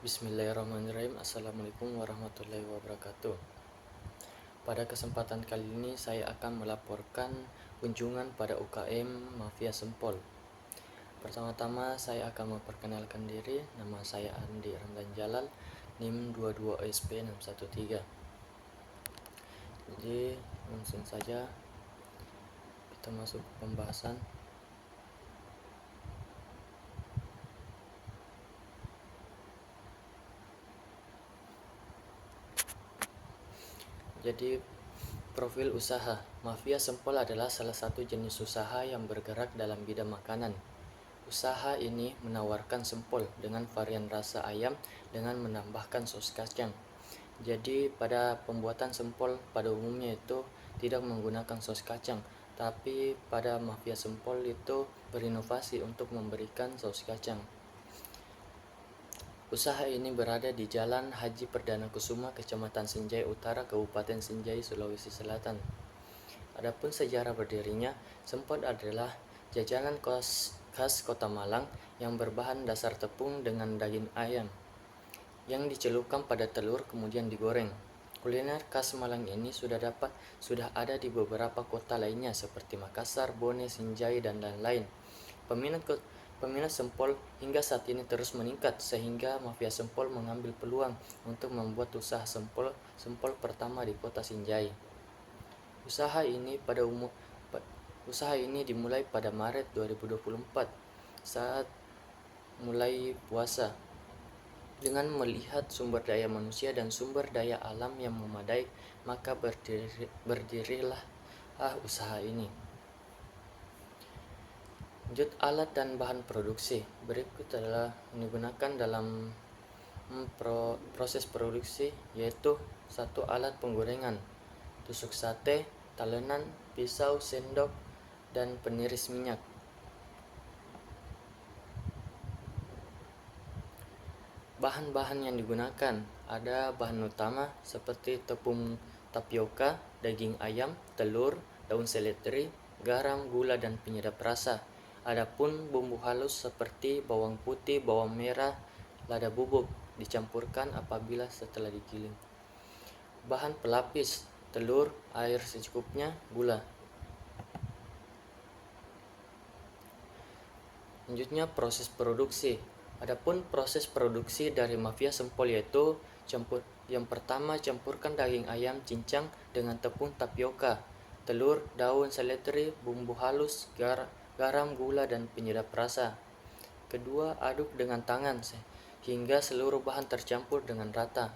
Bismillahirrahmanirrahim. Assalamualaikum warahmatullahi wabarakatuh. Pada kesempatan kali ini saya akan melaporkan kunjungan pada UKM Mafia Sempol. Pertama-tama saya akan memperkenalkan diri. Nama saya Andi Ramdan Jalal, NIM 22SP613. Jadi langsung saja kita masuk ke pembahasan. Jadi, profil usaha Mafia Sempol adalah salah satu jenis usaha yang bergerak dalam bidang makanan. Usaha ini menawarkan sempol dengan varian rasa ayam dengan menambahkan saus kacang. Jadi pada pembuatan sempol pada umumnya itu tidak menggunakan saus kacang, tapi pada Mafia Sempol itu berinovasi untuk memberikan saus kacang. Usaha ini berada di Jalan Haji Perdana Kusuma, Kecamatan Sinjai Utara, Kabupaten Sinjai, Sulawesi Selatan. Adapun sejarah berdirinya, Sempol adalah jajanan khas Kota Malang yang berbahan dasar tepung dengan daging ayam yang dicelupkan pada telur kemudian digoreng. Kuliner khas Malang ini sudah ada di beberapa kota lainnya seperti Makassar, Bone, Sinjai, dan lain-lain. Peminat sempol hingga saat ini terus meningkat sehingga Mafia Sempol mengambil peluang untuk membuat usaha sempol pertama di kota Sinjai. Usaha ini dimulai pada Maret 2024 saat mulai puasa. Dengan melihat sumber daya manusia dan sumber daya alam yang memadai, maka berdirilah usaha ini. Lanjut, alat dan bahan produksi. Berikut adalah yang digunakan dalam proses produksi, yaitu 1. Alat penggorengan, tusuk sate, talenan, pisau, sendok, dan peniris minyak. Bahan-bahan yang digunakan ada bahan utama seperti tepung tapioka, daging ayam, telur, daun seledri, garam, gula, dan penyedap rasa. Adapun bumbu halus seperti bawang putih, bawang merah, lada bubuk dicampurkan apabila setelah digiling. Bahan pelapis, telur, air secukupnya, gula. Selanjutnya proses produksi. Adapun proses produksi dari Mafia Sempol yaitu yang pertama, campurkan daging ayam cincang dengan tepung tapioka, telur, daun seledri, bumbu halus, garam, gula, dan penyedap rasa. Kedua, aduk dengan tangan hingga seluruh bahan tercampur dengan rata.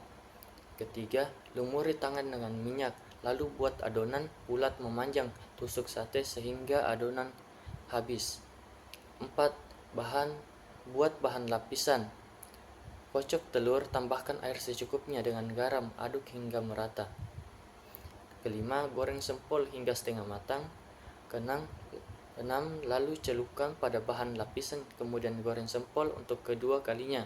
Ketiga, lumuri tangan dengan minyak, lalu buat adonan bulat memanjang tusuk sate sehingga adonan habis. 4. Buat bahan lapisan. Kocok telur, tambahkan air secukupnya dengan garam, aduk hingga merata. Kelima, goreng sempol hingga setengah matang. Keenam, lalu celupkan pada bahan lapisan, kemudian goreng sempol untuk kedua kalinya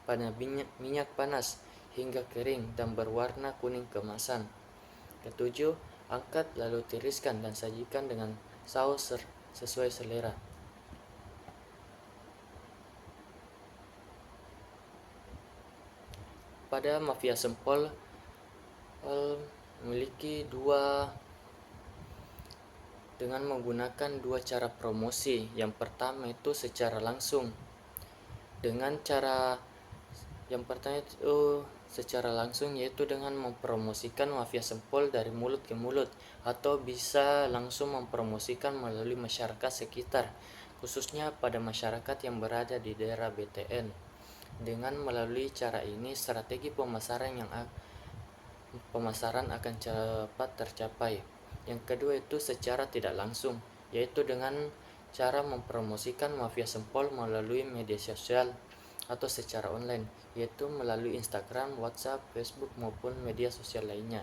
pada minyak panas hingga kering dan berwarna kuning keemasan. Ketujuh, angkat lalu tiriskan dan sajikan dengan saus sesuai selera. Pada Mafia Sempol memiliki dengan menggunakan dua cara promosi. Yang pertama itu secara langsung. Secara langsung yaitu dengan mempromosikan Mafia Sempol dari mulut ke mulut, atau bisa langsung mempromosikan melalui masyarakat sekitar, khususnya pada masyarakat yang berada di daerah BTN. Dengan melalui cara ini, strategi pemasaran akan cepat tercapai. Yang kedua itu secara tidak langsung, yaitu dengan cara mempromosikan Mafia Sempol melalui media sosial atau secara online, yaitu melalui Instagram, WhatsApp, Facebook, maupun media sosial lainnya.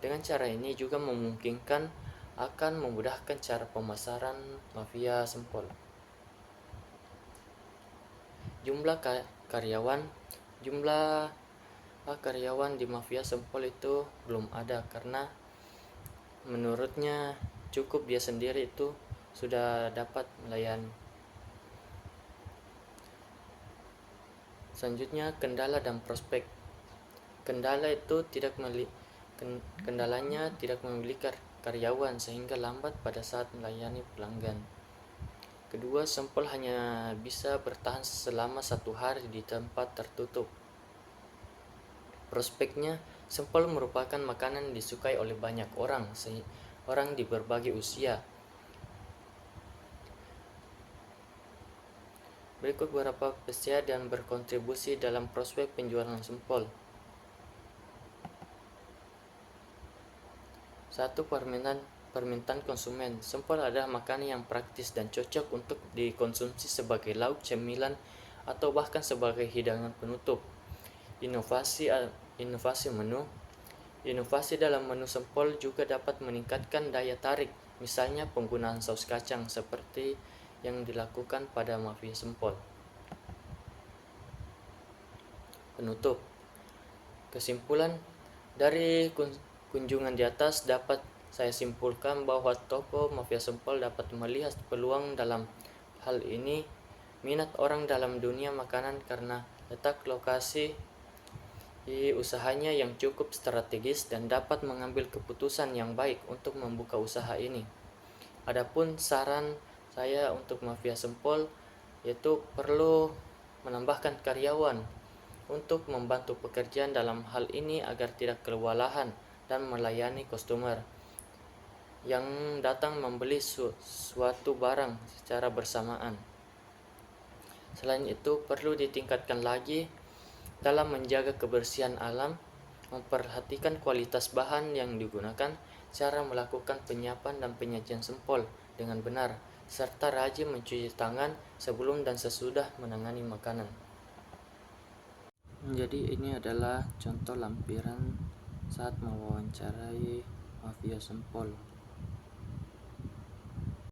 Dengan cara ini juga akan memudahkan cara pemasaran Mafia Sempol. Jumlah karyawan di Mafia Sempol itu belum ada, karena menurutnya cukup dia sendiri itu sudah dapat melayani. Selanjutnya, kendala dan prospek. Kendalanya tidak memiliki karyawan sehingga lambat pada saat melayani pelanggan. Kedua, sempol hanya bisa bertahan selama 1 hari di tempat tertutup. Prospeknya, sempol merupakan makanan yang disukai oleh banyak orang di berbagai usia. Berikut beberapa pesia dan berkontribusi dalam prospek penjualan sempol. 1. Permintaan konsumen. Sempol adalah makanan yang praktis dan cocok untuk dikonsumsi sebagai lauk, cemilan, atau bahkan sebagai hidangan penutup. Inovasi menu. Inovasi dalam menu sempol juga dapat meningkatkan daya tarik, misalnya penggunaan saus kacang seperti yang dilakukan pada mafia sempol. Penutup. Kesimpulan dari kunjungan di atas dapat saya simpulkan bahwa toko mafia sempol dapat melihat peluang dalam hal ini minat orang dalam dunia makanan karena letak lokasi usahanya yang cukup strategis dan dapat mengambil keputusan yang baik untuk membuka usaha ini. Adapun saran saya untuk mafia sempol yaitu perlu menambahkan karyawan untuk membantu pekerjaan dalam hal ini agar tidak kewalahan dan melayani customer yang datang membeli suatu barang secara bersamaan. Selain itu, perlu ditingkatkan lagi dalam menjaga kebersihan alam, memperhatikan kualitas bahan yang digunakan, cara melakukan penyiapan dan penyajian sempol dengan benar, serta rajin mencuci tangan sebelum dan sesudah menangani makanan. Jadi ini adalah contoh lampiran saat mewawancarai mafia sempol.